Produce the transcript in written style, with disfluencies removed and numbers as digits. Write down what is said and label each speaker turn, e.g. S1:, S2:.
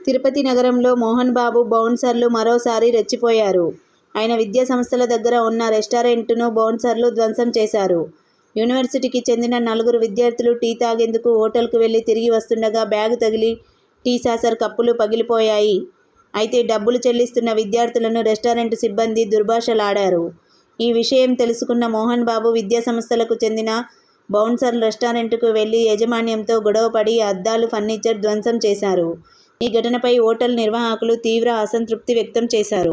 S1: తిరుపతి నగరంలో మోహన్ బాబు బౌన్సర్లు మరోసారి రెచ్చిపోయారు. ఆయన విద్యా సంస్థల దగ్గర ఉన్న రెస్టారెంట్ను బౌన్సర్లు ధ్వంసం చేశారు. యూనివర్సిటీకి చెందిన 4 విద్యార్థులు టీ తాగేందుకు హోటల్కు వెళ్లి తిరిగి వస్తుండగా బ్యాగ్ తగిలి టీ సాసర్ కప్పులు పగిలిపోయాయి. అయితే డబ్బులు చెల్లిస్తున్న విద్యార్థులను రెస్టారెంట్ సిబ్బంది దుర్భాషలాడారు. ఈ విషయం తెలుసుకున్న మోహన్ బాబు విద్యా సంస్థలకు చెందిన బౌన్సర్లు రెస్టారెంట్కు వెళ్లి యాజమాన్యంతో గొడవపడి అద్దాలు, ఫర్నిచర్ ధ్వంసం చేశారు. ఈ ఘటనపై హోటల్ నిర్వాహకులు తీవ్ర అసంతృప్తి వ్యక్తం చేశారు.